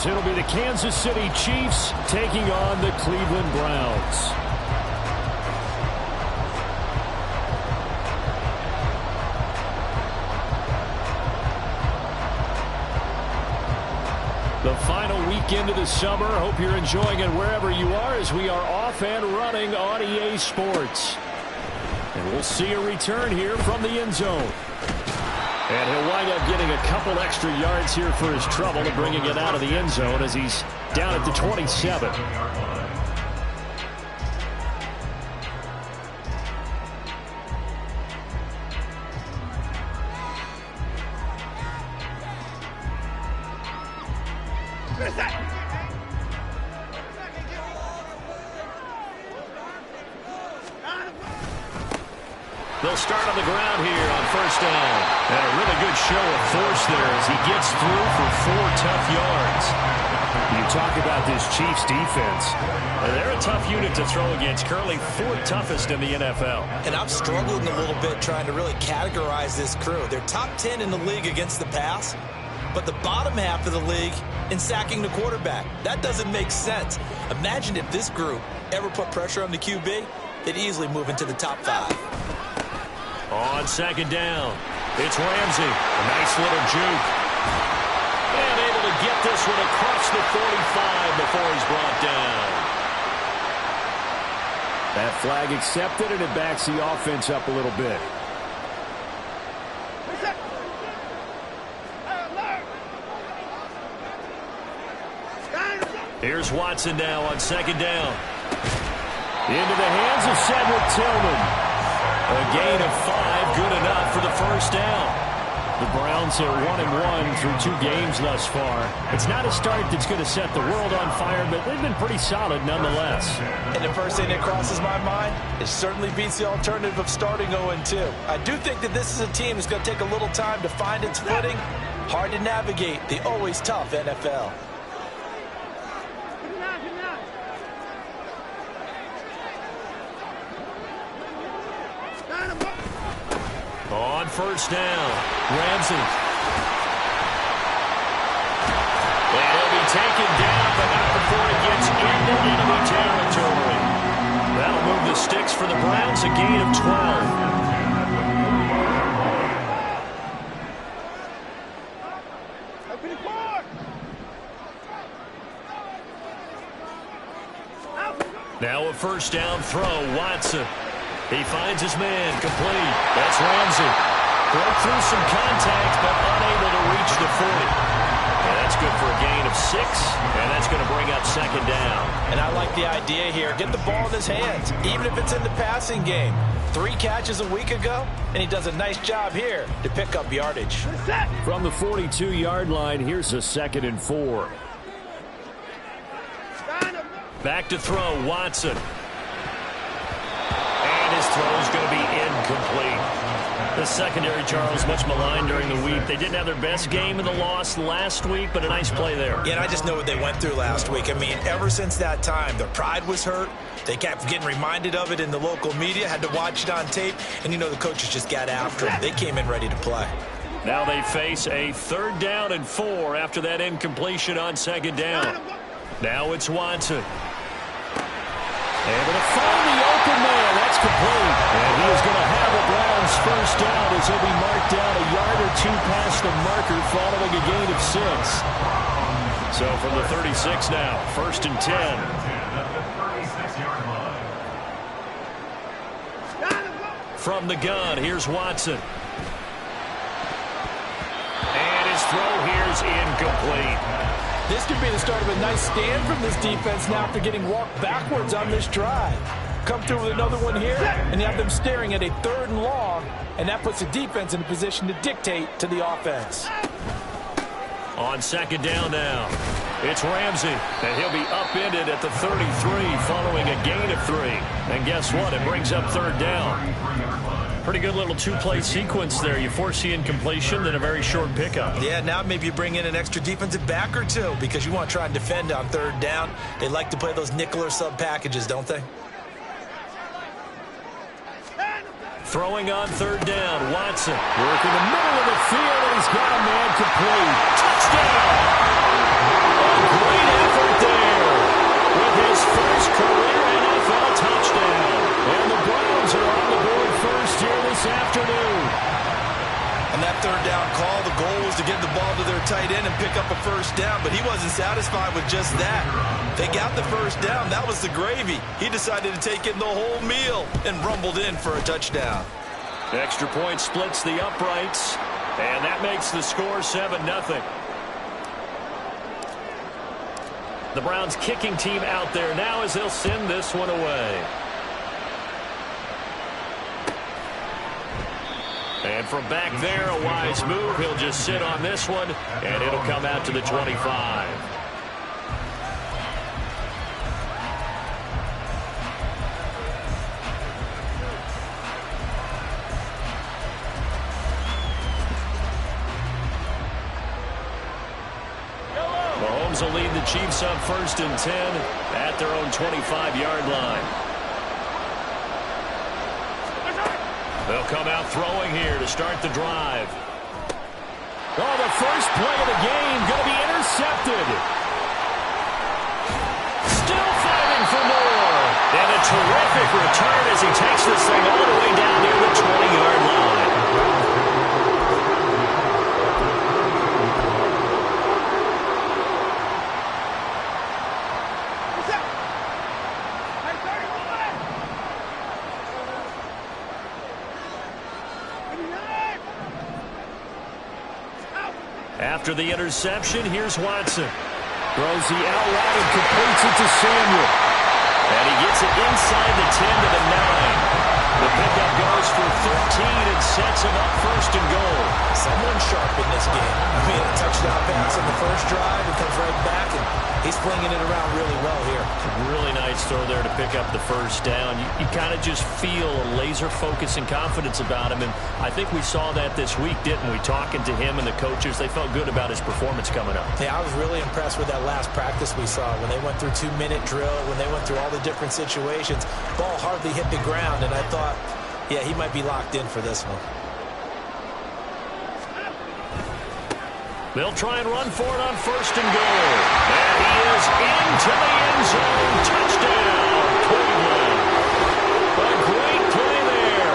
as it'll be the Kansas City Chiefs taking on the Cleveland Browns. The final weekend of the summer. Hope you're enjoying it wherever you are as we are off and running on EA Sports. And we'll see a return here from the end zone. And he'll wind up getting a couple extra yards here for his trouble and bringing it out of the end zone as he's down at the 27. They'll start on the ground here on first down. And a really good show of force there as he gets through for 4 tough yards. You talk about this Chiefs defense. They're a tough unit to throw against, currently 4th toughest in the NFL. And I'm struggling a little bit trying to really categorize this crew. They're top 10 in the league against the pass, but the bottom half of the league in sacking the quarterback. That doesn't make sense. Imagine if this group ever put pressure on the QB, they'd easily move into the top 5. On second down, it's Ramsey. A nice little juke. And able to get this one across the 45 before he's brought down. That flag accepted, and it backs the offense up a little bit. Here's Watson now on second down. Into the hands of Cedric Tillman. A gain of 5, good enough for the first down. The Browns are 1-1 through 2 games thus far. It's not a start that's going to set the world on fire, but they've been pretty solid nonetheless. And the first thing that crosses my mind, it certainly beats the alternative of starting 0-2. I do think that this is a team that's going to take a little time to find its footing. Hard to navigate the always tough NFL. On first down, Ramsey. And he'll be taken down, but not before he gets into enemy territory. That'll move the sticks for the Browns, a gain of 12. Now a first down throw, Watson. He finds his man, complete. That's Ramsey. Broke through some contact, but unable to reach the 40. And that's good for a gain of 6, and that's going to bring up second down. And I like the idea here. Get the ball in his hands, even if it's in the passing game. 3 catches a week ago, and he does a nice job here to pick up yardage. From the 42-yard line, here's a 2nd and 4. Back to throw, Watson. His throw is going to be incomplete. The secondary, Charles, much maligned during the week. They didn't have their best game in the loss last week, but a nice play there. Yeah, and I just know what they went through last week. I mean, ever since that time, their pride was hurt. They kept getting reminded of it in the local media, had to watch it on tape, and, you know, the coaches just got after them. They came in ready to play. Now they face a 3rd down and 4 after that incompletion on second down. Now it's Watson. Able to find the open man. That's complete. And he is going to have the Browns first down as he'll be marked down a yard or 2 past the marker following a gain of 6. So from the 36 now, 1st and 10. From the gun, here's Watson. And his throw here's incomplete. This could be the start of a nice stand from this defense now after getting walked backwards on this drive. Come through with another one here, and you have them staring at a 3rd and long, and that puts the defense in a position to dictate to the offense. On second down now, it's Ramsey, and he'll be upended at the 33 following a gain of 3. And guess what? It brings up 3rd down. Pretty good little 2-play sequence there. You force the incompletion, then a very short pickup. Yeah, now maybe you bring in an extra defensive back or 2 because you want to try and defend on 3rd down. They like to play those nickel or sub packages, don't they? Throwing on 3rd down, Watson. Working the middle of the field, and he's got a man complete. Touchdown! was to give the ball to their tight end and pick up a first down, but he wasn't satisfied with just that. They got the first down. That was the gravy. He decided to take in the whole meal and rumbled in for a touchdown. The extra point splits the uprights, and that makes the score 7-0. The Browns kicking team out there now as they'll send this one away. And from back there, a wise move. He'll just sit on this one, and it'll come out to the 25. Mahomes will lead the Chiefs up 1st and 10 at their own 25-yard line. They'll come out throwing here to start the drive. Oh, the first play of the game going to be intercepted. Still fighting for more. And a terrific return as he takes this thing all the way down near the 20-yard line. After the interception, here's Watson. Throws the out route and completes it to Samuel. And he gets it inside the 10 to the 9. The pickup goes for 13 and sets him up 1st and goal. Someone sharp in this game. I mean, a touchdown pass on the first drive and comes right back, and he's flinging it around really well here. Really nice throw there to pick up the first down. You kind of just feel a laser focus and confidence about him, and I think we saw that this week, didn't we? Talking to him and the coaches, they felt good about his performance coming up. Yeah, I was really impressed with that last practice we saw when they went through 2-minute drill, when they went through all the different situations. Ball hardly hit the ground, and I thought, yeah, he might be locked in for this one. They'll try and run for it on 1st and goal. And he is into the end zone. Touchdown, Cleveland. A great play there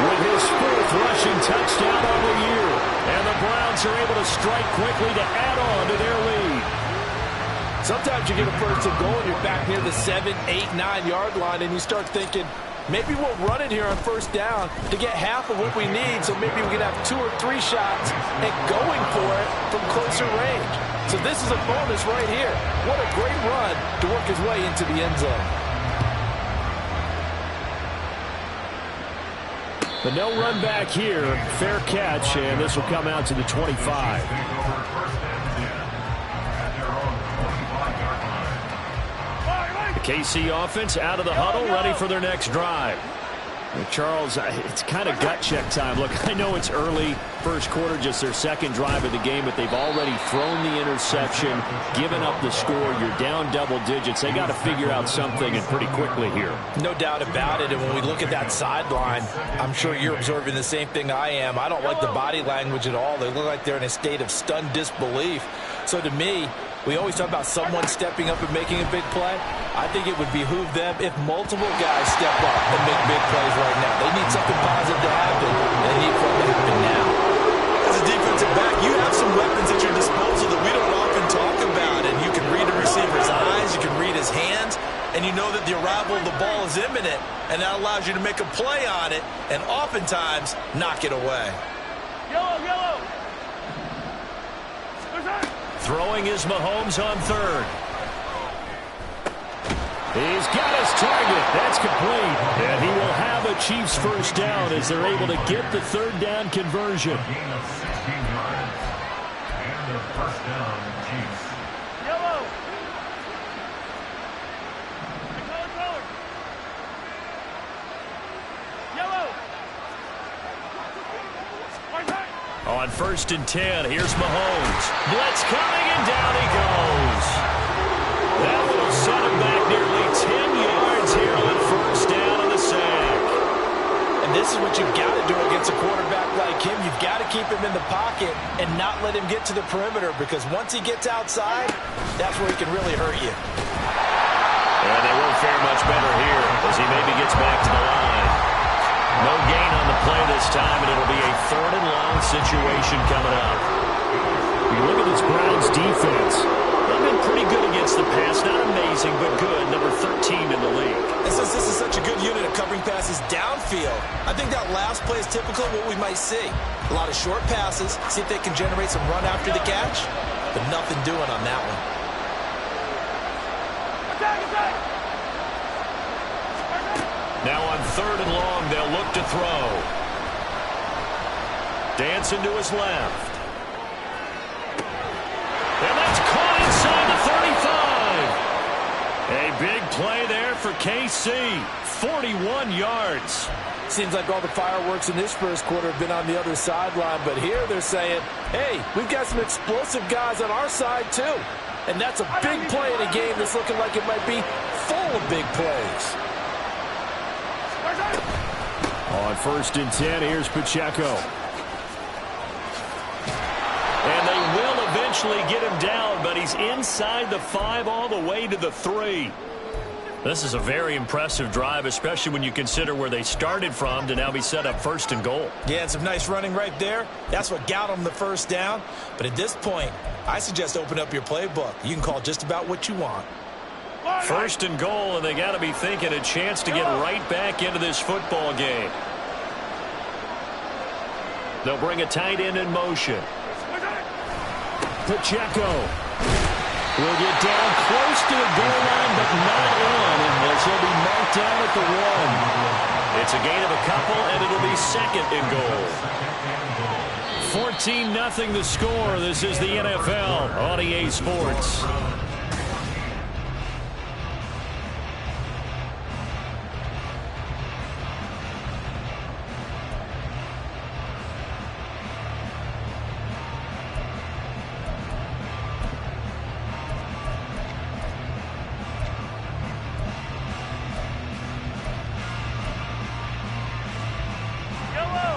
with his 4th rushing touchdown of the year. And the Browns are able to strike quickly to add on to their lead. Sometimes you get a 1st and goal and you're back near the 7, 8, 9-yard line, and you start thinking, maybe we'll run it here on 1st down to get half of what we need, so maybe we can have 2 or 3 shots at going for it from closer range. So this is a bonus right here. What a great run to work his way into the end zone. But no run back here. Fair catch, and this will come out to the 25. KC offense out of the huddle, ready for their next drive. And Charles, it's kind of gut check time. Look, I know it's early, 1st quarter, just their 2nd drive of the game, but they've already thrown the interception, given up the score. You're down double digits. They got to figure out something, and pretty quickly here. No doubt about it, and when we look at that sideline, I'm sure you're observing the same thing I am. I don't like the body language at all. They look like they're in a state of stunned disbelief. So to me, we always talk about someone stepping up and making a big play. I think it would behoove them if multiple guys step up and make big plays right now. They need something positive to happen. They need for it to happen now. As a defensive back, you have some weapons at your disposal that we don't often talk about. And you can read a receiver's eyes, you can read his hands, and you know that the arrival of the ball is imminent, and that allows you to make a play on it and oftentimes knock it away. Yellow! Throwing is Mahomes on 3rd. He's got his target. That's complete. And he will have a Chiefs 1st down as they're able to get the 3rd down conversion. Yellow! On 1st and 10, here's Mahomes. Blitz coming, and down he goes. That will set him back nearly 10 yards here on 1st down and a sack. And this is what you've got to do against a quarterback like him. You've got to keep him in the pocket and not let him get to the perimeter, because once he gets outside, that's where he can really hurt you. And they won't fare much better here as he maybe gets back to the line. No gain on the play this time, and it'll be a 3rd and long situation coming up. You look at this Browns defense. They've been pretty good against the pass. Not amazing, but good. Number 13 in the league. And since this is such a good unit of covering passes downfield, I think that last play is typically what we might see. A lot of short passes, see if they can generate some run after the catch, but nothing doing on that one. Now on 3rd and long, they'll look to throw. Dancing to his left. And that's caught inside the 35. A big play there for KC. 41 yards. Seems like all the fireworks in this first quarter have been on the other sideline, but here they're saying, hey, we've got some explosive guys on our side too. And that's a big play in a game that's looking like it might be full of big plays. On 1st and 10, here's Pacheco. And they will eventually get him down, but he's inside the 5 all the way to the 3. This is a very impressive drive, especially when you consider where they started from to now be set up 1st and goal. Yeah, and some nice running right there. That's what got them the first down. But at this point, I suggest open up your playbook. You can call just about what you want. 1st and goal, and they got to be thinking a chance to get right back into this football game. They'll bring a tight end in motion. Pacheco will get down close to the goal line, but not in, and he'll be marked down at the 1. It's a gain of a couple, and it'll be 2nd and goal. 14-0 the score. This is the NFL on EA Sports.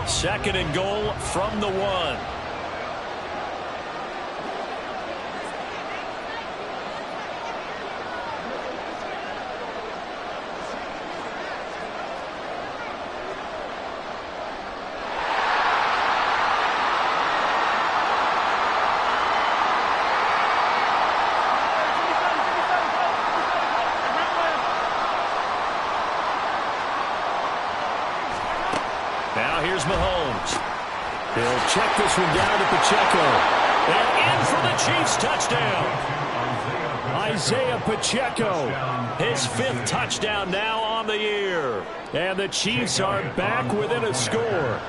Second and goal from the 1. Now here's Mahomes. He'll check this one down to Pacheco. And in for the Chiefs touchdown. Isaiah Pacheco, his 5th touchdown now on the year. And the Chiefs are back within a score.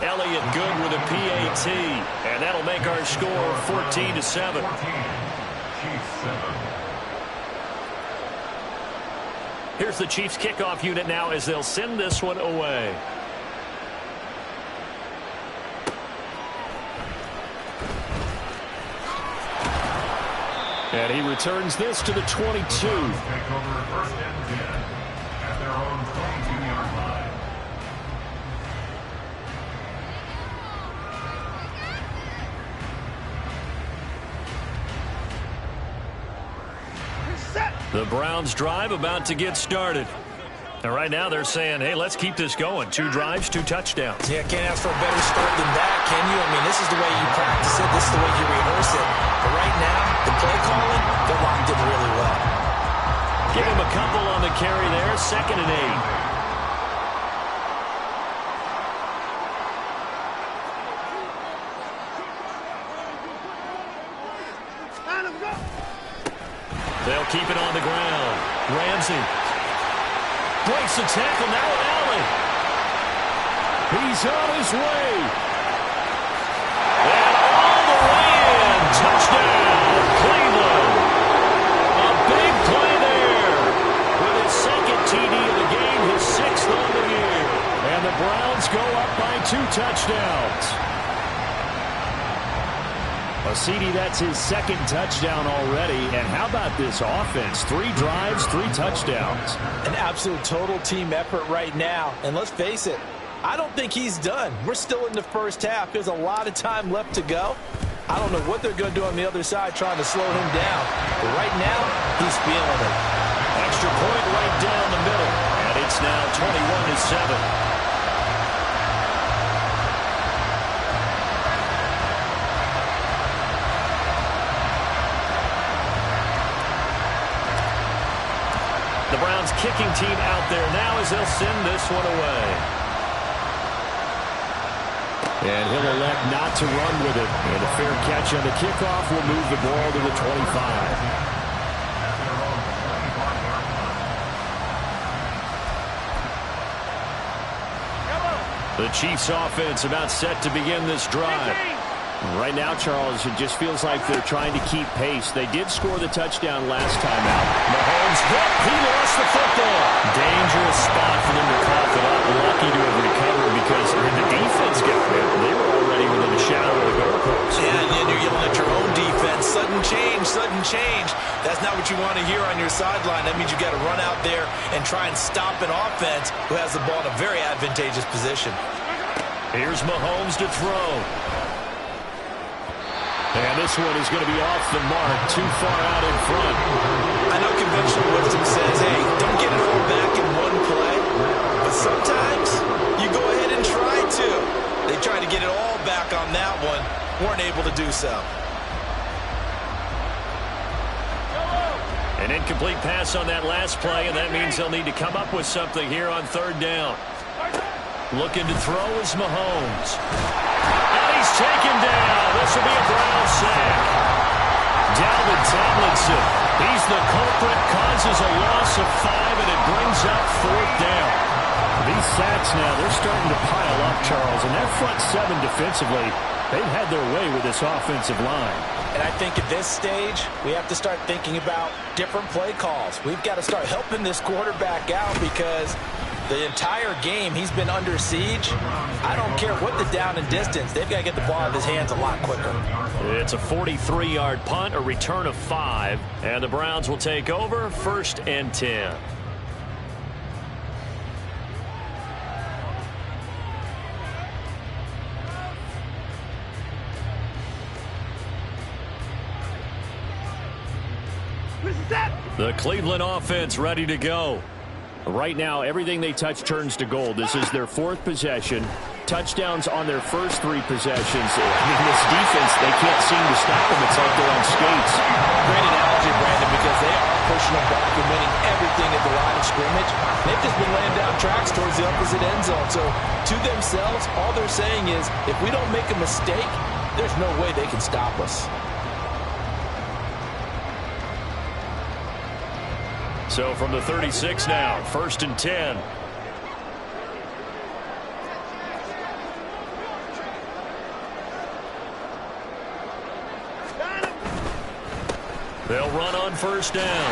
Elliott good with a PAT. And that'll make our score 14-7. Here's the Chiefs kickoff unit now as they'll send this one away. And he returns this to the 22. The Browns drive about to get started. And right now they're saying, hey, let's keep this going. 2 drives, 2 touchdowns. Yeah, can't ask for a better start than that, can you? I mean, this is the way you practice it. This is the way you rehearse it. But right now, the play calling, they're locked in really well. Give him a couple on the carry there. 2nd and 8. They'll keep it on the ground. Ramsey breaks the tackle. Now Allen. He's on his way. And all the way in. Touchdown, Cleveland. A big play there. With his 2nd TD of the game, his 6th on the year. And the Browns go up by 2 touchdowns. CD, that's his 2nd touchdown already. And how about this offense? 3 drives, 3 touchdowns. An absolute total team effort right now. And let's face it, I don't think he's done. We're still in the first half. There's a lot of time left to go. I don't know what they're going to do on the other side trying to slow him down. But right now, he's feeling it. Extra point right down the middle. And it's now 21-7. The Browns kicking team out there now as they'll send this one away. And he'll elect not to run with it. And a fair catch on the kickoff will move the ball to the 25. The Chiefs offense about set to begin this drive. Right now, Charles, it just feels like they're trying to keep pace. They did score the touchdown last time out. Mahomes hit. He lost the football. Dangerous spot for them to cough it up. Lucky to have recovered because when the defense got it, they were already within the shadow of the goalpost. Yeah, and then you're yelling at your own defense. Sudden change, sudden change. That's not what you want to hear on your sideline. That means you got to run out there and try and stop an offense who has the ball in a very advantageous position. Here's Mahomes to throw. And this one is going to be off the mark, too far out in front. I know conventional wisdom says, hey, don't get it all back in one play. But sometimes you go ahead and try to. They tried to get it all back on that one. Weren't able to do so. An incomplete pass on that last play, and that means they'll need to come up with something here on third down. Looking to throw is Mahomes. And he's taken down. This will be a Brown sack. Dalvin Tomlinson. He's the culprit, causes a loss of 5, and it brings up fourth down. These sacks now, they're starting to pile up, Charles, and that front seven defensively, they've had their way with this offensive line. And I think at this stage, we have to start thinking about different play calls. We've got to start helping this quarterback out because the entire game, he's been under siege. I don't care what the down and distance. They've got to get the ball out of his hands a lot quicker. It's a 43-yard punt, a return of 5, and the Browns will take over 1st and 10. The Cleveland offense ready to go. Right now, everything they touch turns to gold. This is their 4th possession. Touchdowns on their first 3 possessions. I mean, this defense, they can't seem to stop them. It's like they're on skates. Great analogy, Brandon, because they are pushing them back and winning everything at the line of scrimmage. They've just been laying down tracks towards the opposite end zone. So, to themselves, all they're saying is, if we don't make a mistake, there's no way they can stop us. So from the 36 now, 1st and 10. They'll run on 1st down.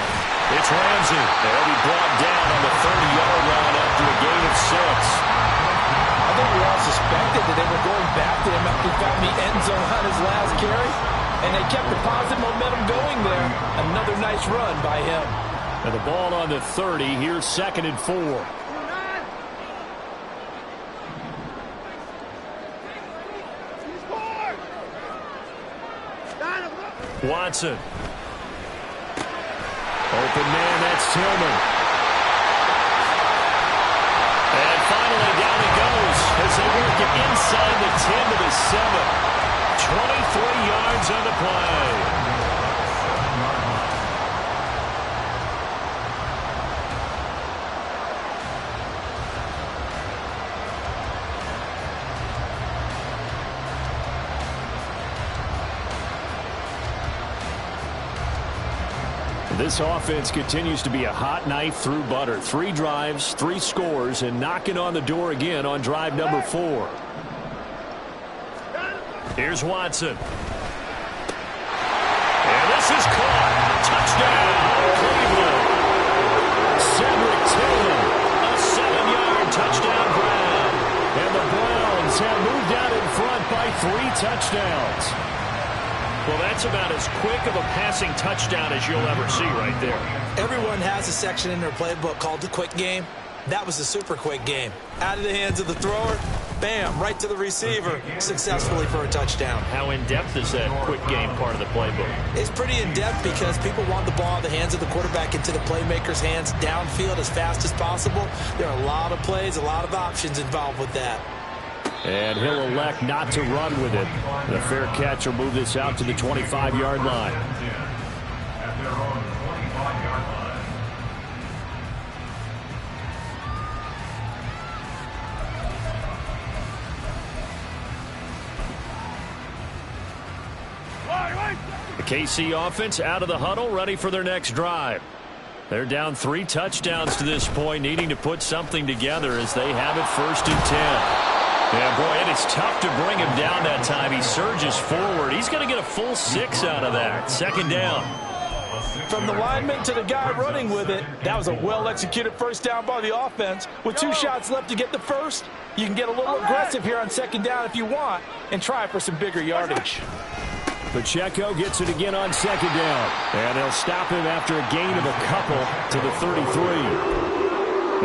It's Ramsey. They'll be brought down on the 30-yard line after a gain of 6. I think we all suspected that they were going back to him after he found the end zone on his last carry. And they kept the positive momentum going there. Another nice run by him. And the ball on the 30. Here's 2nd and 4. Watson. Open man, that's Tillman. And finally down he goes as they work it inside the 10 to the 7. 23 yards on the play. This offense continues to be a hot knife through butter. 3 drives, 3 scores, and knocking on the door again on drive number 4. Here's Watson. And this is caught. Touchdown, Cleveland. Cedric Tillman, a 7-yard touchdown grab. And the Browns have moved out in front by 3 touchdowns. Well, that's about as quick of a passing touchdown as you'll ever see right there. Everyone has a section in their playbook called the quick game. That was a super quick game. Out of the hands of the thrower, bam, right to the receiver, successfully for a touchdown. How in-depth is that quick game part of the playbook? It's pretty in-depth because people want the ball in the hands of the quarterback into the playmaker's hands downfield as fast as possible. There are a lot of plays, a lot of options involved with that. And he'll elect not to run with it. The fair catch will move this out to the 25-yard line. The KC offense out of the huddle, ready for their next drive. They're down 3 touchdowns to this point, needing to put something together as they have it 1st and 10. Yeah, boy, and it's tough to bring him down that time. He surges forward. He's going to get a full 6 out of that. 2nd down. From the lineman to the guy running with it, that was a well-executed first down by the offense. With 2 shots left to get the first, you can get a little aggressive here on 2nd down if you want and try for some bigger yardage. Pacheco gets it again on 2nd down. And they'll stop him after a gain of a couple to the 33.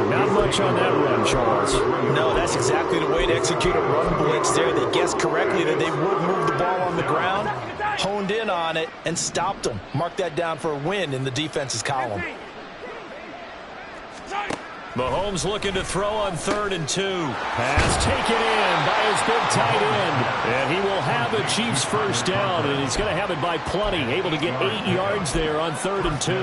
Not much on that run, Charles. No, that's exactly the way to execute a run blitz there. They guessed correctly that they would move the ball on the ground, honed in on it, and stopped them. Mark that down for a win in the defense's column. Mahomes looking to throw on 3rd and 2. Pass taken in by his big tight end. And he will have a Chiefs first down, and he's going to have it by plenty. Able to get 8 yards there on 3rd and 2.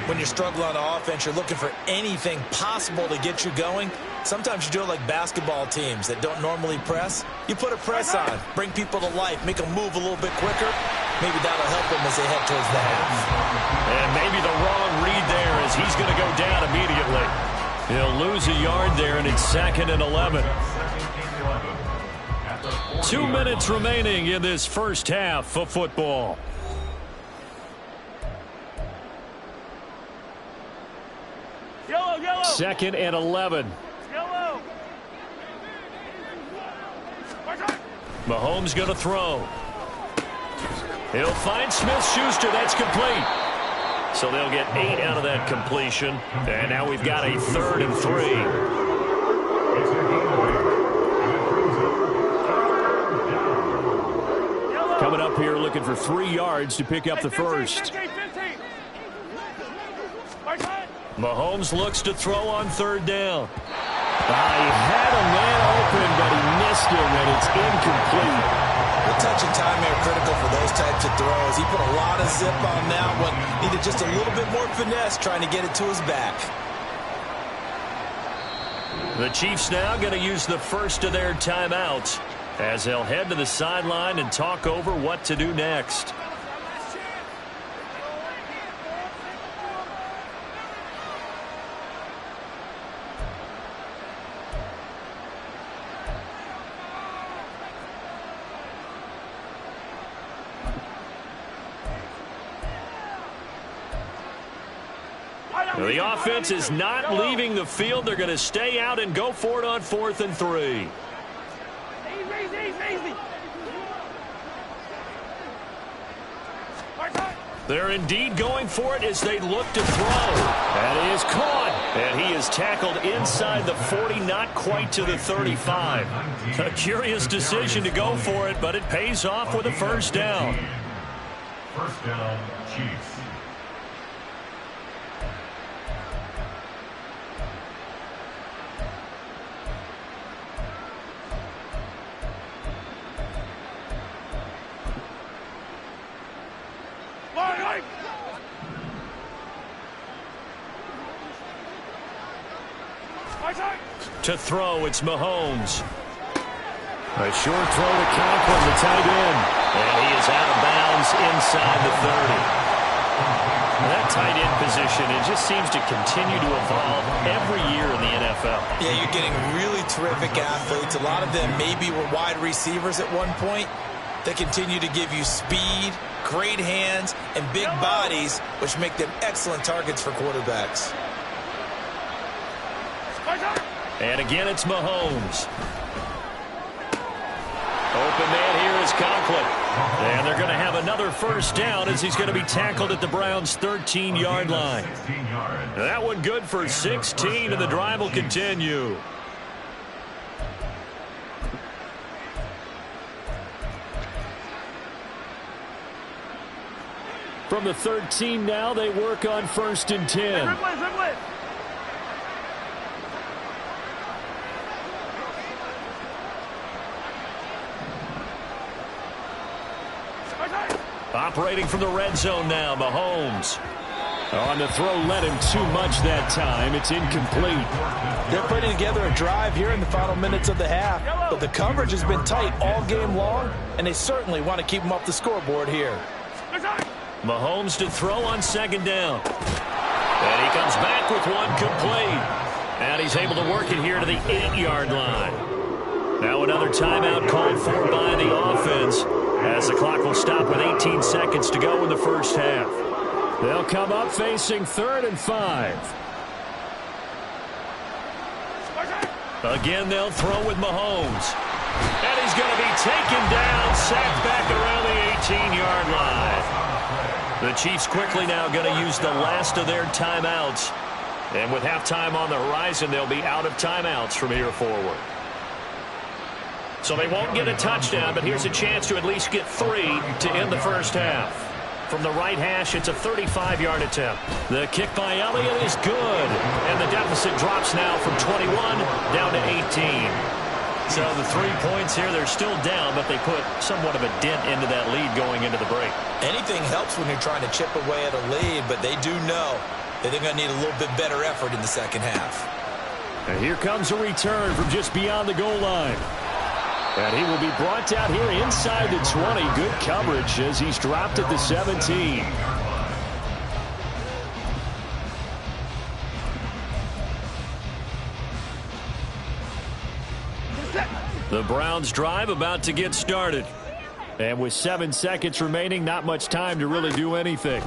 When you're struggling on offense, you're looking for anything possible to get you going. Sometimes you do it like basketball teams that don't normally press. You put a press on, bring people to life, make them move a little bit quicker. Maybe that'll help them as they head towards the half. And maybe the wrong read there as he's going to go down immediately. He'll lose a yard there, and it's 2nd and 11. 2 minutes remaining in this first half of football. Yellow. 2nd and 11. Yellow. Mahomes going to throw. He'll find Smith-Schuster. That's complete. So they'll get 8 out of that completion. And now we've got a 3rd and 3. Coming up here looking for 3 yards to pick up the first. Mahomes looks to throw on 3rd down. He had a man open, but he missed him, and it's incomplete. The touch and time are critical for those types of throws. He put a lot of zip on that one. Needed just a little bit more finesse trying to get it to his back. The Chiefs now going to use the first of their timeouts as they'll head to the sideline and talk over what to do next. The offense is not leaving the field. They're going to stay out and go for it on 4th and 3. They're indeed going for it as they look to throw. That is caught. And he is tackled inside the 40, not quite to the 35. A curious decision to go for it, but it pays off with a first down. First down, Chiefs. To throw, it's Mahomes. A short throw to Conklin, the tight end. And he is out of bounds inside the 30. That tight end position, it just seems to continue to evolve every year in the NFL. Yeah, you're getting really terrific athletes. A lot of them maybe were wide receivers at one point. They continue to give you speed, great hands, and big bodies, which make them excellent targets for quarterbacks. And again, it's Mahomes. Open man here is Conklin. And they're going to have another first down as he's going to be tackled at the Browns' 13-yard line. That one good for 16, and the drive will continue. From the 13 now, they work on 1st and 10. Operating from the red zone now, Mahomes. On the throw, led him too much that time. It's incomplete. They're putting together a drive here in the final minutes of the half, but the coverage has been tight all game long, and they certainly want to keep them off the scoreboard here. Mahomes to throw on second down. And he comes back with one complete. And he's able to work it here to the 8-yard line. Now another timeout called for by the offense, as the clock will stop with 18 seconds to go in the first half. They'll come up facing 3rd and 5. Again, they'll throw with Mahomes. And he's going to be taken down, sacked back around the 18-yard line. The Chiefs quickly now going to use the last of their timeouts. And with halftime on the horizon, they'll be out of timeouts from here forward. So they won't get a touchdown, but here's a chance to at least get 3 to end the first half. From the right hash, it's a 35-yard attempt. The kick by Elliott is good. And the deficit drops now from 21 down to 18. So the 3 points here, they're still down, but they put somewhat of a dent into that lead going into the break. Anything helps when you're trying to chip away at a lead, but they do know that they're going to need a little bit better effort in the second half. And here comes a return from just beyond the goal line. And he will be brought down here inside the 20. Good coverage as he's dropped at the 17. The Browns drive about to get started. And with 7 seconds remaining, not much time to really do anything.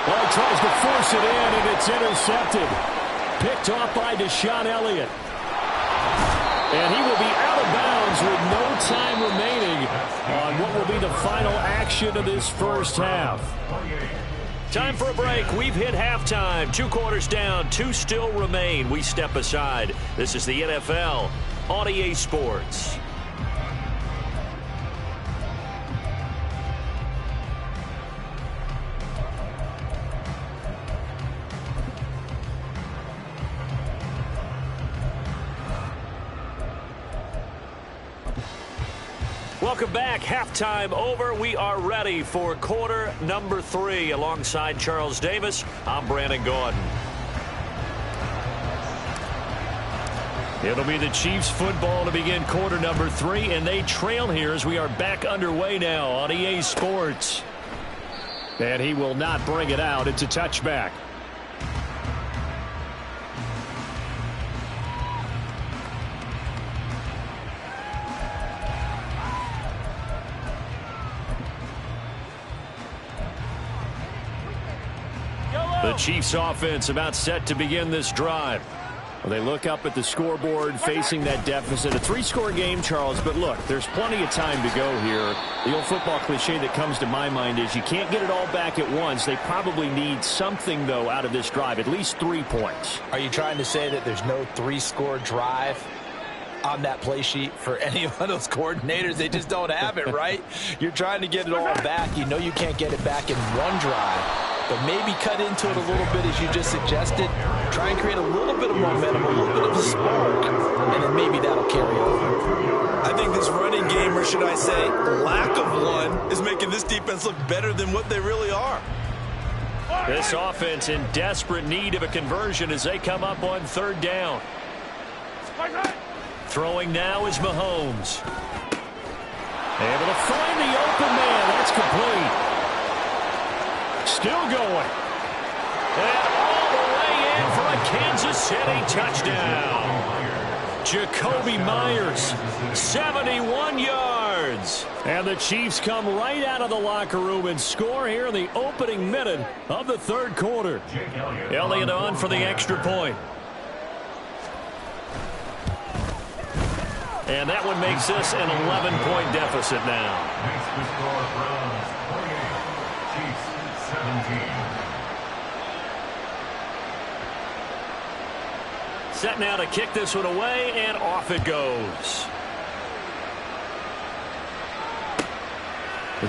Well, he tries to force it in, and it's intercepted. Picked off by Deshaun Elliott. And he will be out of bounds with no time remaining on what will be the final action of this first half. Time for a break. We've hit halftime. 2 quarters down. 2 still remain. We step aside. This is the NFL on EA Sports. Welcome back. Halftime over. We are ready for quarter number 3. Alongside Charles Davis, I'm Brandon Gordon. It'll be the Chiefs football to begin quarter number 3, and they trail here as we are back underway now on EA Sports. And he will not bring it out. It's a touchback. The Chiefs offense about set to begin this drive. Well, they look up at the scoreboard facing that deficit. A 3-score game, Charles, but look, there's plenty of time to go here. The old football cliche that comes to my mind is you can't get it all back at once. They probably need something, though, out of this drive, at least 3 points. Are you trying to say that there's no 3-score drive on that play sheet for any of those coordinators? They just don't have it, right? You're trying to get it all back. You know you can't get it back in one drive. But maybe cut into it a little bit, as you just suggested. Try and create a little bit of momentum, a little bit of a spark, and then maybe that'll carry over. I think this running game, or should I say lack of one, is making this defense look better than what they really are. This offense in desperate need of a conversion as they come up on 3rd down. Throwing now is Mahomes. Able to find the open man. That's complete. Still going. And all the way in for a Kansas City touchdown. Jacoby Myers, 71 yards. And the Chiefs come right out of the locker room and score here in the opening minute of the 3rd quarter. Elliott on for the extra point. And that one makes this an 11-point deficit now. Set now to kick this one away, and off it goes.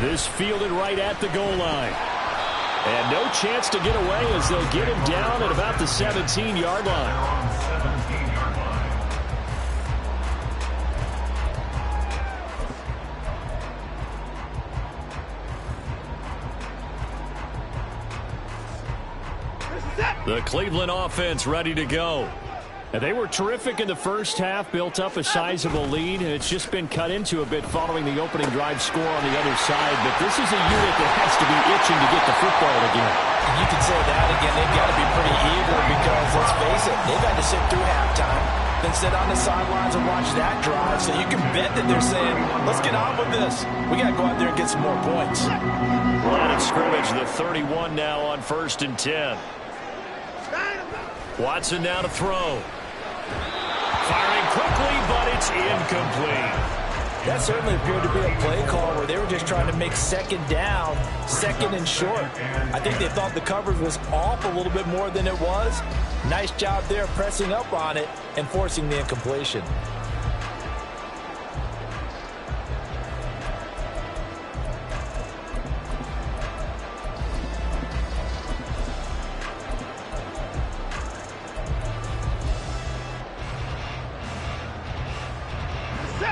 This fielded right at the goal line. And no chance to get away as they'll get him down at about the 17-yard line. The Cleveland offense ready to go. And they were terrific in the first half, built up a sizable lead, and it's just been cut into a bit following the opening drive score on the other side. But this is a unit that has to be itching to get the football again. You could say that again. They've got to be pretty eager because, let's face it, they've had to sit through halftime, then sit on the sidelines and watch that drive. So you can bet that they're saying, let's get on with this. We got to go out there and get some more points. Line of scrimmage, the 31 now on 1st and 10. Watson now to throw. Firing quickly, but it's incomplete. That certainly appeared to be a play call where they were just trying to make second down, second and short. I think they thought the coverage was off a little bit more than it was. Nice job there pressing up on it and forcing the incompletion.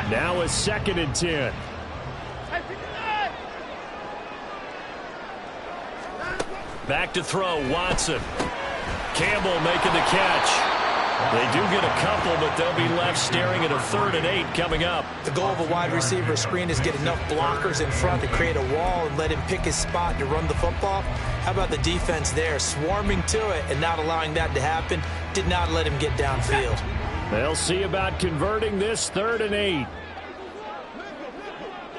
Now a 2nd and 10. Back to throw, Watson. Campbell making the catch. They do get a couple, but they'll be left staring at a 3rd and 8 coming up. The goal of a wide receiver screen is get enough blockers in front to create a wall and let him pick his spot to run the football. How about the defense there, swarming to it and not allowing that to happen? Did not let him get downfield. They'll see about converting this 3rd and 8.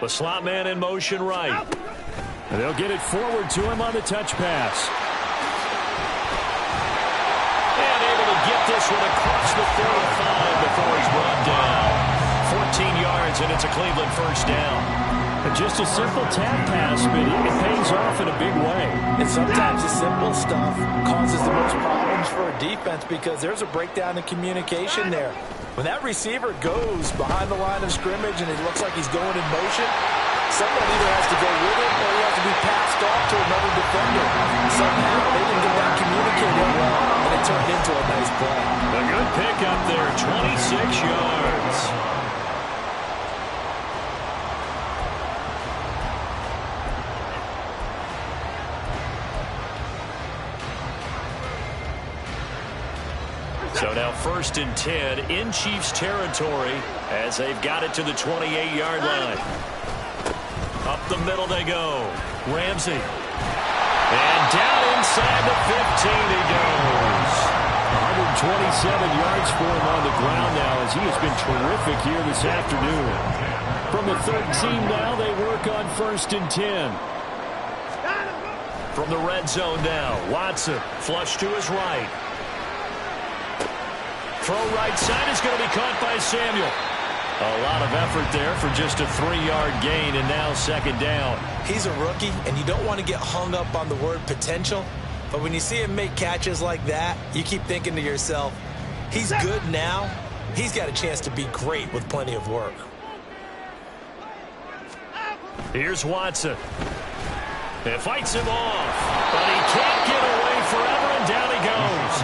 The slot man in motion right. And they'll get it forward to him on the touch pass. And able to get this one across the 35 before he's brought down. 14 yards, and it's a Cleveland 1st down. And just a simple tap pass, but it pays off in a big way. And sometimes the simple stuff causes the most problems for a defense because there's a breakdown in communication there. When that receiver goes behind the line of scrimmage and it looks like he's going in motion, someone either has to go with it or he has to be passed off to another defender. Somehow they didn't get that communicated well, and it turned into a nice play. A good pickup there, 26 yards. So now 1st and 10 in Chiefs territory as they've got it to the 28-yard line. Up the middle they go. Ramsey. And down inside the 15 he goes. 127 yards for him on the ground now as he has been terrific here this afternoon. From the 13 now they work on 1st and 10. From the red zone now, Watson flush to his right. Throw right side is going to be caught by Samuel. A lot of effort there for just a 3-yard gain, and now 2nd down. He's a rookie, and you don't want to get hung up on the word potential. But when you see him make catches like that, you keep thinking to yourself, he's good now. He's got a chance to be great with plenty of work. Here's Watson. It fights him off, but he can't get away forever, and down he goes.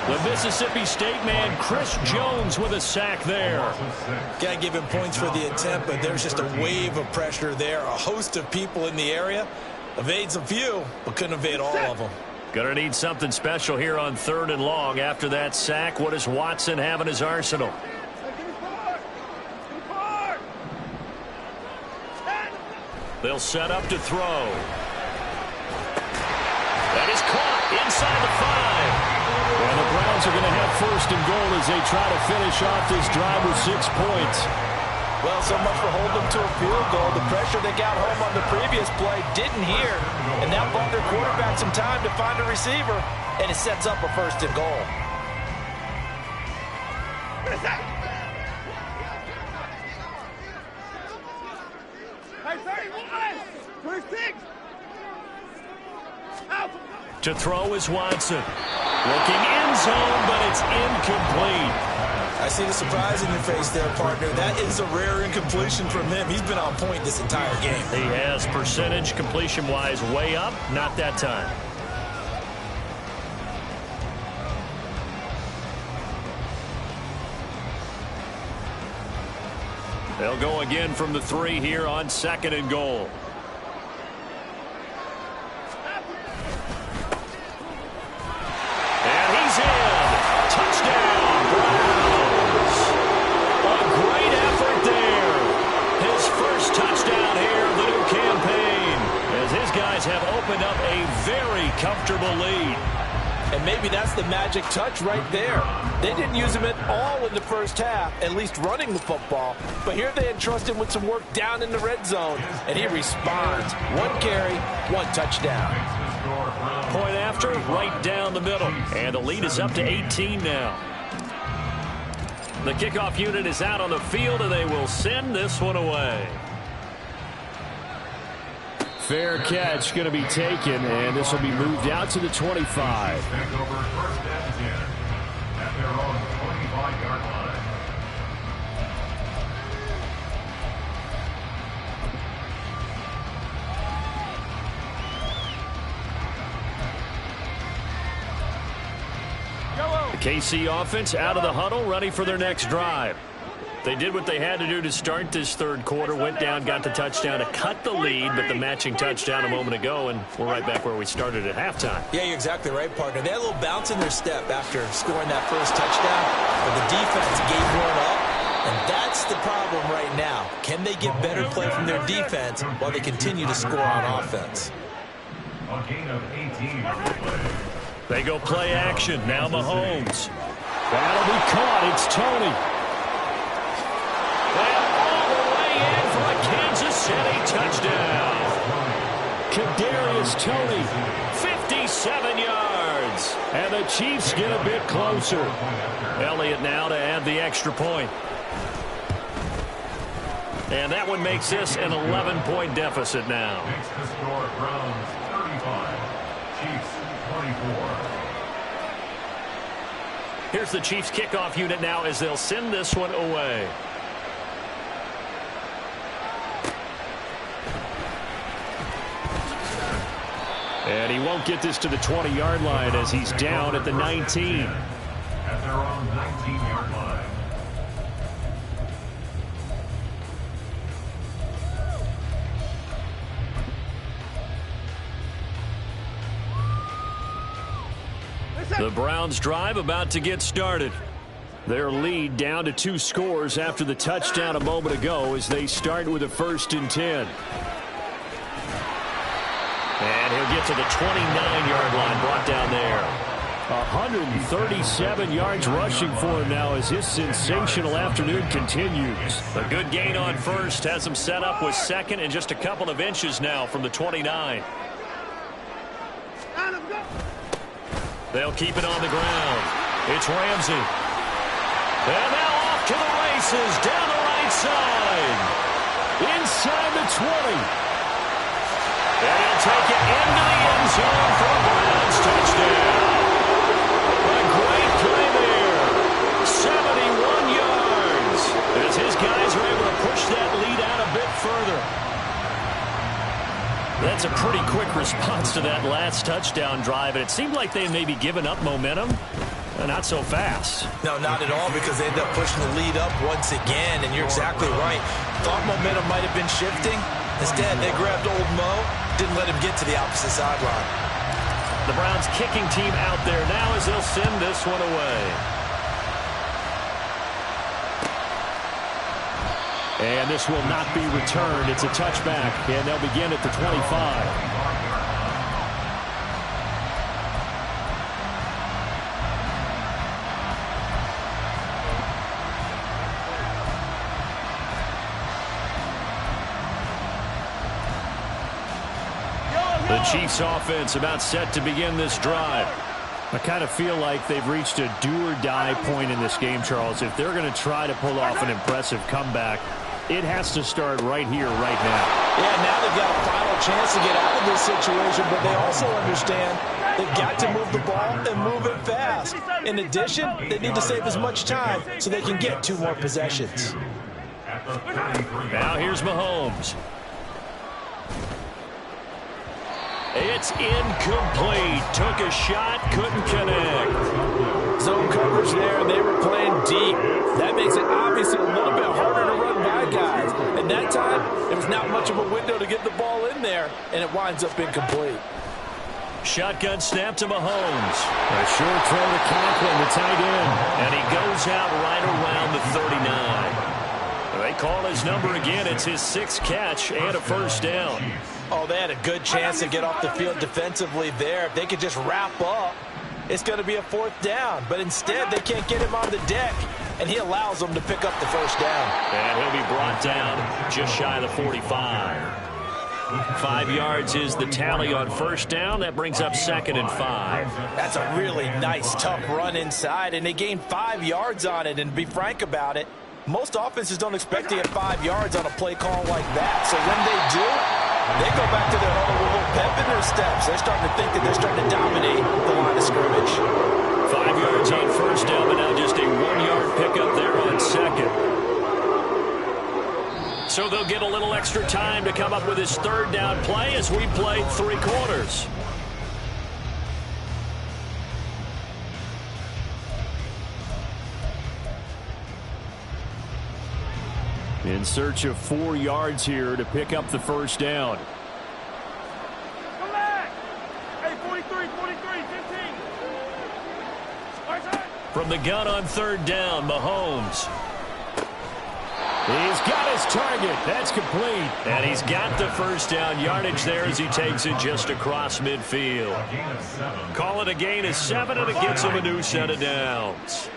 The Mississippi State man, Chris Jones, with a sack there. Got to give him points for the attempt, but there's just a wave of pressure there. A host of people in the area. Evades a few, but couldn't evade all of them. Gonna need something special here on 3rd and long. After that sack, what does Watson have in his arsenal? They'll set up to throw. That is caught inside the 5. And the Browns are going to have 1st and goal as they try to finish off this drive with 6 points. Well, so much for holding them to a field goal. The pressure they got home on the previous play didn't hear, and that bought their quarterback some time to find a receiver, and it sets up a 1st and goal. To throw is Watson. Looking end zone, but it's incomplete. I see the surprise in your face there, partner. That is a rare incompletion from him. He's been on point this entire game. He has percentage completion-wise way up, not that time. They'll go again from the 3 here on 2nd and goal. these guys have opened up a very comfortable lead. And maybe that's the magic touch right there. They didn't use him at all in the first half, at least running the football. But here they entrust him with some work down in the red zone, and he responds. 1 carry, 1 touchdown. Point after, right down the middle. And the lead is up to 18 now. The kickoff unit is out on the field, and they will send this one away. Fair catch going to be taken, and this will be moved out to the 25. Back over 1st and 10 at their own 25-yard line. The KC offense out of the huddle, ready for their next drive. They did what they had to do to start this third quarter, went down, got the touchdown to cut the lead, but the matching touchdown a moment ago, and we're right back where we started at halftime. Yeah, you're exactly right, partner. They had a little bounce in their step after scoring that first touchdown, but the defense gave one up, and that's the problem right now. Can they get better play from their defense while they continue to score on offense? A gain of 18 on the play. They go play action. Now Mahomes. That'll be caught. It's Tony. And all the way in for a Kansas City touchdown. Kadarius Toney, 57 yards. And the Chiefs get a bit closer. Elliott now to add the extra point. And that one makes this an 11-point deficit now. Makes the score Browns 35, Chiefs 24. Here's the Chiefs kickoff unit now as they'll send this one away. And he won't get this to the 20-yard line as he's down at the 19. At their own 19-yard line. The Browns drive about to get started. Their lead down to 2 scores after the touchdown a moment ago as they start with a 1st and 10. And he'll get to the 29-yard line, brought down there. 137 yards rushing for him now as his sensational afternoon continues. A good gain on first has him set up with second and just a couple of inches now from the 29. They'll keep it on the ground. It's Ramsey. And now off to the races down the right side. Inside the 20. And he'll take it into the end zone for a Browns touchdown. A great play there. 71 yards. As his guys are able to push that lead out a bit further. That's a pretty quick response to that last touchdown drive, and it seemed like they may be giving up momentum. Not so fast. No, not at all, because they ended up pushing the lead up once again, and you're exactly right. Thought momentum might have been shifting. Instead, they grabbed old Mo, didn't let him get to the opposite sideline. The Browns kicking team out there now as they'll send this one away. And this will not be returned. It's a touchback, and they'll begin at the 25. The Chiefs offense about set to begin this drive. I kind of feel like they've reached a do-or-die point in this game, Charles. If they're going to try to pull off an impressive comeback, it has to start right here, right now. Yeah, now they've got a final chance to get out of this situation, but they also understand they've got to move the ball and move it fast. In addition, they need to save as much time so they can get 2 more possessions. Now here's Mahomes. It's incomplete. Took a shot, couldn't connect. Zone coverage there, they were playing deep. That makes it obviously a little bit harder to run by guys. And that time, it was not much of a window to get the ball in there, and it winds up incomplete. Shotgun snap to Mahomes. A short throw to Conklin, the tight end. And he goes out right around the 39. They call his number again. It's his 6th catch and a first down. Oh, they had a good chance to get off the field defensively there. If they could just wrap up, it's going to be a 4th down. But instead, they can't get him on the deck, and he allows them to pick up the first down. And he'll be brought down just shy of the 45. 5 yards is the tally on first down. That brings up 2nd and 5. That's a really nice, tough run inside, and they gained 5 yards on it. And to be frank about it, most offenses don't expect to get 5 yards on a play call like that. So when they do, they go back to their huddle with a little pep in their steps. They're starting to think that they're starting to dominate the line of scrimmage. 5 yards on first down, but now just a 1-yard pickup there on 2nd. So they'll get a little extra time to come up with his 3rd down play as we played 3 quarters. In search of 4 yards here to pick up the first down. Come back! Hey, 43, 15. From the gun on 3rd down, Mahomes. He's got his target. That's complete. And he's got the first down yardage there as he takes it just across midfield. Call it a gain of 7, and it gets him a new set of downs.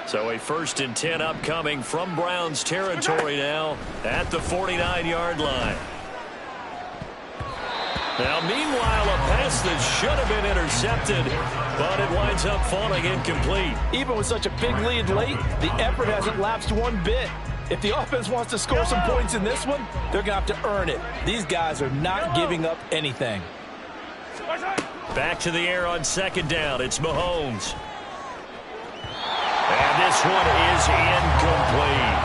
So a 1st and 10 upcoming from Browns territory now at the 49-yard line. Now, meanwhile, a pass that should have been intercepted, but it winds up falling incomplete. Even with such a big lead late, the effort hasn't lapsed one bit. If the offense wants to score some points in this one, they're going to have to earn it. These guys are not giving up anything. Back to the air on 2nd down. It's Mahomes. And this one is incomplete.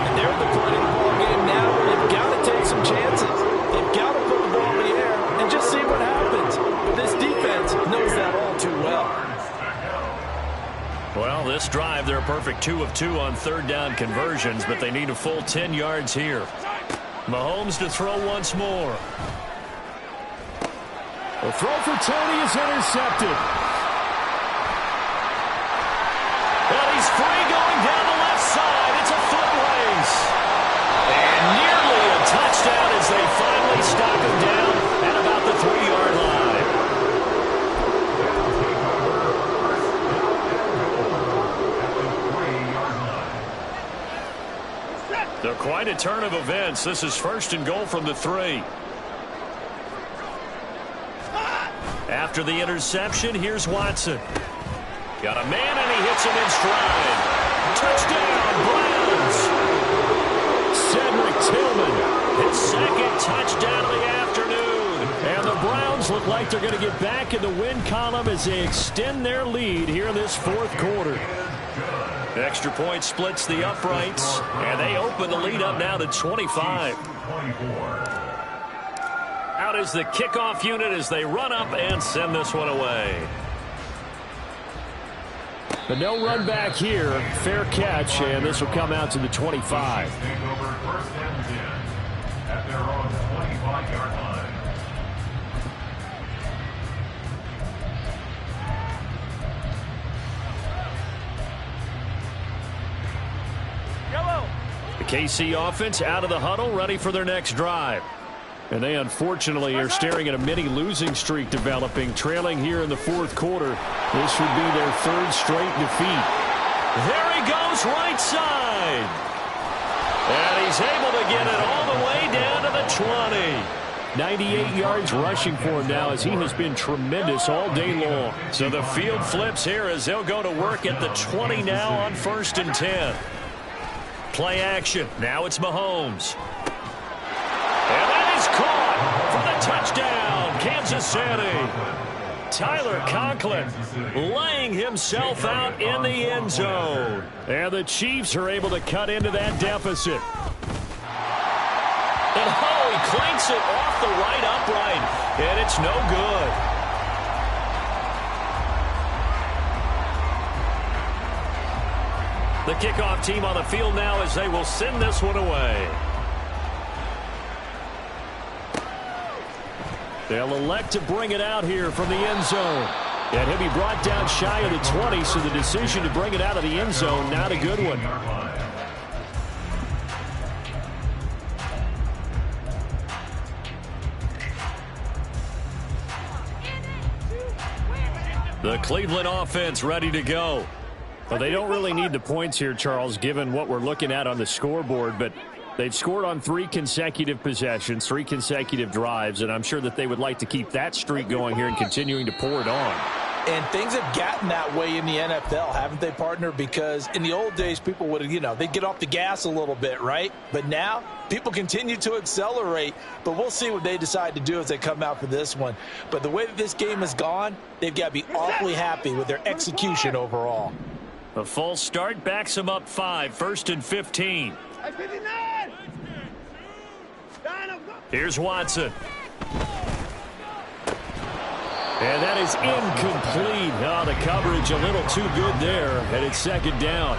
And they're at the point of the ball game now where they've got to take some chances. They've got to put the ball in the air and just see what happens. But this defense knows that all too well. Well, this drive, they're a perfect 2 of 2 on 3rd down conversions, but they need a full 10 yards here. Mahomes to throw once more. The throw for Tony is intercepted. And he's free going down the left side. It's a foot race. And nearly a touchdown as they finally stop him down at about the 3-yard line. They're quite a turn of events. This is 1st and goal from the 3. After the interception, here's Watson. Got a man, and he hits him in stride. Touchdown, Browns! Cedric Tillman, his 2nd touchdown of the afternoon. And the Browns look like they're going to get back in the win column as they extend their lead here in this 4th quarter. Extra point splits the uprights, and they open the lead up now to 25. Out is the kickoff unit as they run up and send this one away. But no run back here. Fair catch, and this will come out to the 25. Take over 1st and 10 at their own 25-yard line. The KC offense out of the huddle, ready for their next drive. And they unfortunately are staring at a mini losing streak developing, trailing here in the 4th quarter. This would be their 3rd straight defeat. There he goes right side. And he's able to get it all the way down to the 20. 98 yards rushing for him now as he has been tremendous all day long. So the field flips here as they'll go to work at the 20 now on 1st and 10. Play action. Now it's Mahomes. And that is caught for the touchdown, Kansas City. Tyler Conklin laying himself out in the end zone. And the Chiefs are able to cut into that deficit. And he clanks it off the right upright, and it's no good. The kickoff team on the field now as they will send this one away. They'll elect to bring it out here from the end zone. And he'll be brought down shy of the 20, so the decision to bring it out of the end zone, not a good one. The Cleveland offense ready to go. Well, they don't really need the points here, Charles, given what we're looking at on the scoreboard, but they've scored on 3 consecutive possessions, 3 consecutive drives, and I'm sure that they would like to keep that streak going here and continuing to pour it on. And things have gotten that way in the NFL, haven't they, partner? Because in the old days, people would, they'd get off the gas a little bit, right? But now, people continue to accelerate. But we'll see what they decide to do as they come out for this one. But the way that this game has gone, they've got to be awfully happy with their execution overall. A false start backs them up 5, 1st and 15. Here's Watson. And that is incomplete. Oh, the coverage a little too good there, and it's 2nd down.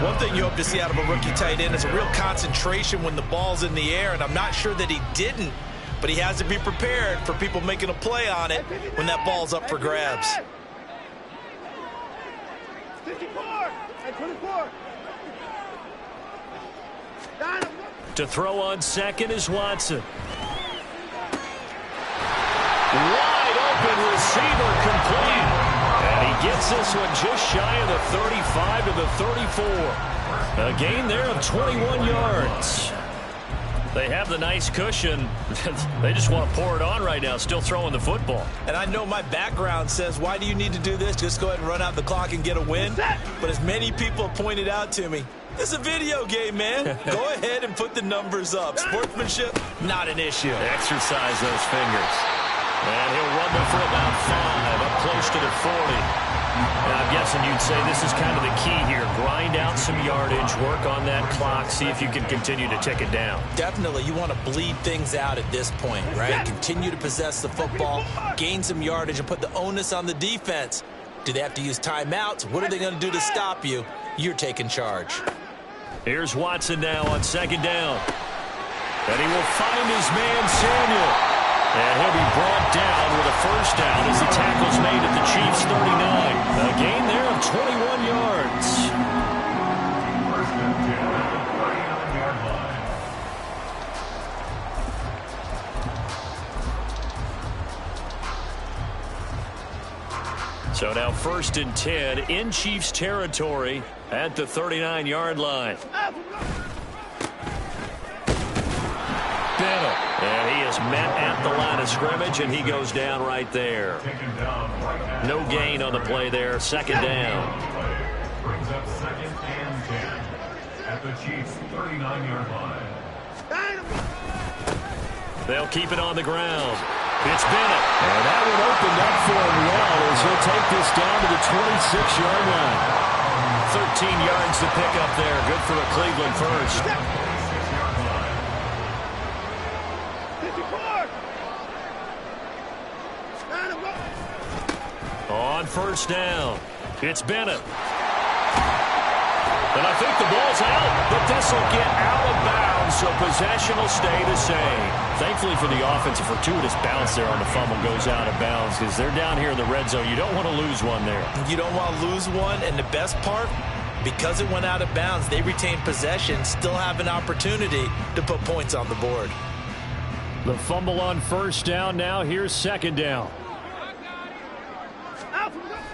One thing you hope to see out of a rookie tight end is a real concentration when the ball's in the air, and I'm not sure that he didn't, but he has to be prepared for people making a play on it when that ball's up for grabs. 54 and 24. To throw on 2nd is Watson. Wide open receiver complete. And he gets this one just shy of the 35 to the 34. A gain there of 21 yards. They have the nice cushion. They just want to pour it on right now, still throwing the football. And I know my background says, why do you need to do this? Just go ahead and run out the clock and get a win. But as many people pointed out to me, it's a video game, man. Go ahead and put the numbers up. Sportsmanship, not an issue. Exercise those fingers. And he'll rumble for about 5, up close to the 40. And I'm guessing you'd say this is kind of the key here. Grind out some yardage, work on that clock, see if you can continue to tick it down. Definitely. You want to bleed things out at this point, right? Continue to possess the football, gain some yardage, and put the onus on the defense. Do they have to use timeouts? What are they going to do to stop you? You're taking charge. Here's Watson now on 2nd down. And he will find his man, Samuel. And he'll be brought down with a 1st down as the tackle's made at the Chiefs' 39. A gain there of 21 yards. 1st and 10 at the 39-yard line. So now 1st and 10 in Chiefs territory at the 39-yard line. And he is met at the line of scrimmage, and he goes down right there. No gain on the play there. 2nd down. Brings up 2nd and 10 at the Chiefs' 39-yard line. They'll keep it on the ground. It's Bennett. And that one opened up for him well as he'll take this down to the 26-yard line. 13 yards to pick up there. Good for a Cleveland first. On 1st down, it's Bennett. And I think the ball's out, but this will get out of bounds, so possession will stay the same. Thankfully for the offense, a fortuitous bounce there on the fumble goes out of bounds because they're down here in the red zone. You don't want to lose one there. You don't want to lose one, and the best part, because it went out of bounds, they retain possession, still have an opportunity to put points on the board. The fumble on 1st down now. Here's 2nd down.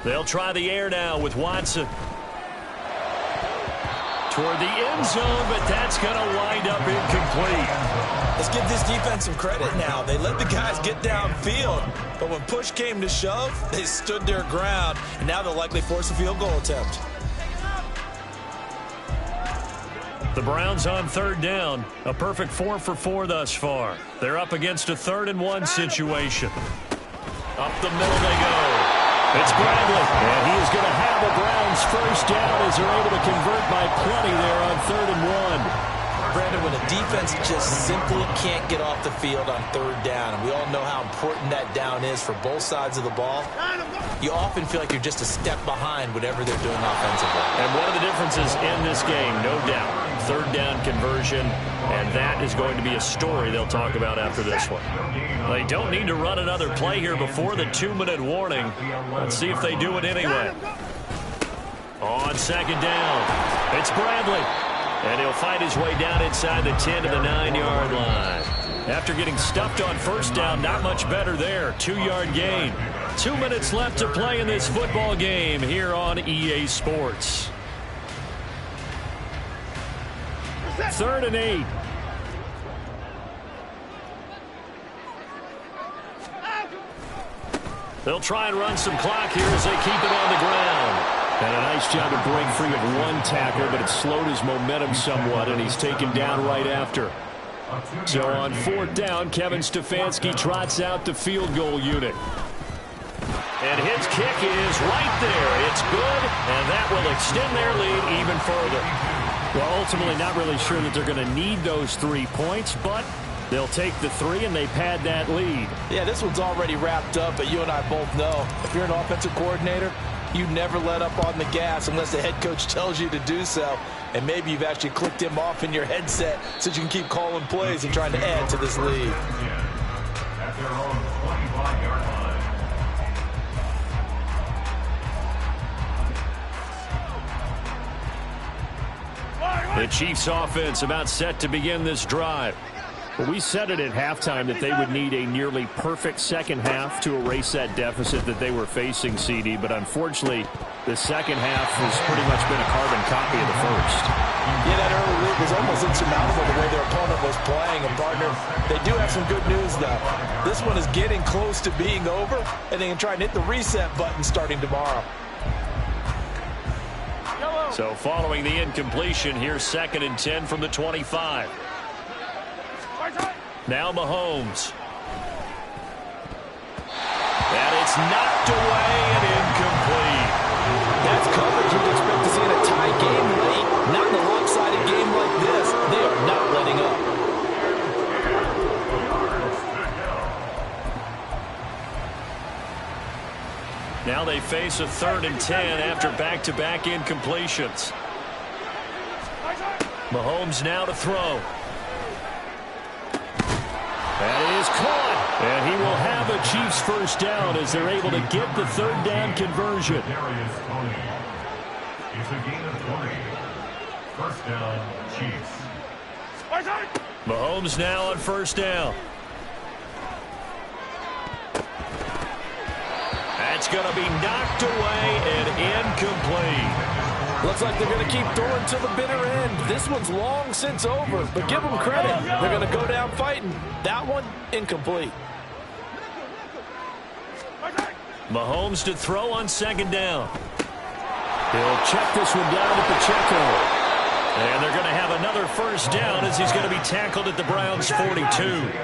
They'll try the air now with Watson. Toward the end zone, but that's going to wind up incomplete. Let's give this defense some credit now. They let the guys get downfield, but when push came to shove, they stood their ground, and now they'll likely force a field goal attempt. The Browns on 3rd down. A perfect 4 for 4 thus far. They're up against a 3rd and 1 situation. Up the middle they go. It's Bradley, and he is going to have a Browns 1st down as they're able to convert by plenty there on 3rd and 1. Brandon, when a defense just simply can't get off the field on 3rd down, and we all know how important that down is for both sides of the ball, you often feel like you're just a step behind whatever they're doing offensively. And one of the differences in this game, no doubt, 3rd down conversion, and that is going to be a story they'll talk about after this one. They don't need to run another play here before the 2-minute warning. Let's see if they do it anyway. On 2nd down, it's Bradley. And he'll fight his way down inside the 10 to the 9-yard line. After getting stuffed on 1st down, not much better there. 2-yard gain. 2 minutes left to play in this football game here on EA Sports. 3rd and 8. They'll try and run some clock here as they keep it on the ground. And a nice job to break free of one tackle, but it slowed his momentum somewhat, and he's taken down right after. So on 4th down, Kevin Stefanski trots out the field goal unit. And his kick is right there. It's good, and that will extend their lead even further. Well, ultimately not really sure that they're going to need those 3 points, but they'll take the 3 and they pad that lead. Yeah, this one's already wrapped up, but you and I both know if you're an offensive coordinator, you never let up on the gas unless the head coach tells you to do so. And maybe you've actually clicked him off in your headset so you can keep calling plays and trying to add to this lead. At their own 25-yard line. The Chiefs offense about set to begin this drive. Well, we said it at halftime that they would need a nearly perfect second half to erase that deficit that they were facing, CD. But unfortunately, the second half has pretty much been a carbon copy of the first. Yeah, that early lead was almost insurmountable the way their opponent was playing. And, partner, they do have some good news, though. This one is getting close to being over, and they can try and hit the reset button starting tomorrow. So following the incompletion, here's 2nd and 10 from the 25. Now Mahomes. And it's knocked away and incomplete. That's coverage you'd expect to see in a tie game late. Not in a lopsided game like this. They are not letting up. Now they face a 3rd and 10 after back-to-back incompletions. Mahomes now to throw. That is caught, and he will have a Chiefs first down as they're able to get the 3rd down conversion. It's a gain of 20. First down, Chiefs. Mahomes now on 1st down. That's going to be knocked away and incomplete. Looks like they're going to keep throwing to the bitter end. This one's long since over, but give them credit. They're going to go down fighting. That one, incomplete. Mahomes to throw on 2nd down. He'll check this one down at Pacheco. And they're going to have another first down as he's going to be tackled at the Browns' 42.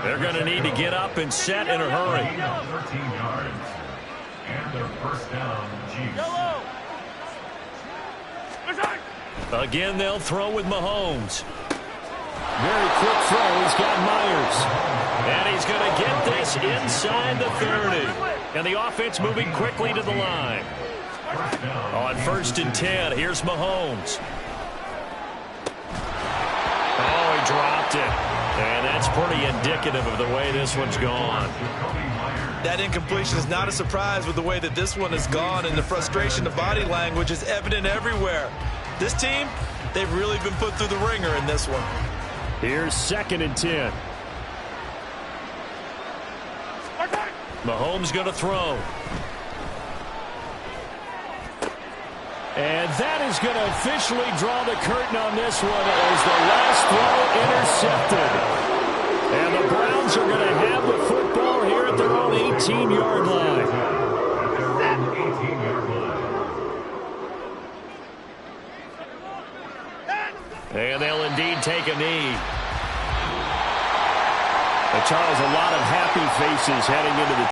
They're going to need to get up and set in a hurry. 13 yards. And their first down, Chiefs. Again, they'll throw with Mahomes. Very quick throw. He's got Myers. And he's going to get this inside the 30. And the offense moving quickly to the line. On 1st and 10, here's Mahomes. Oh, he dropped it. And that's pretty indicative of the way this one's gone. That incompletion is not a surprise with the way that this one has gone, and the frustration, the body language is evident everywhere. This team, they've really been put through the ringer in this one. Here's 2nd and 10. Mahomes going to throw. And that is going to officially draw the curtain on this one as the last throw intercepted. And the Browns are going to have the football here at their own 18-yard line. And they'll indeed take a knee. But Charles, a lot of happy faces heading into the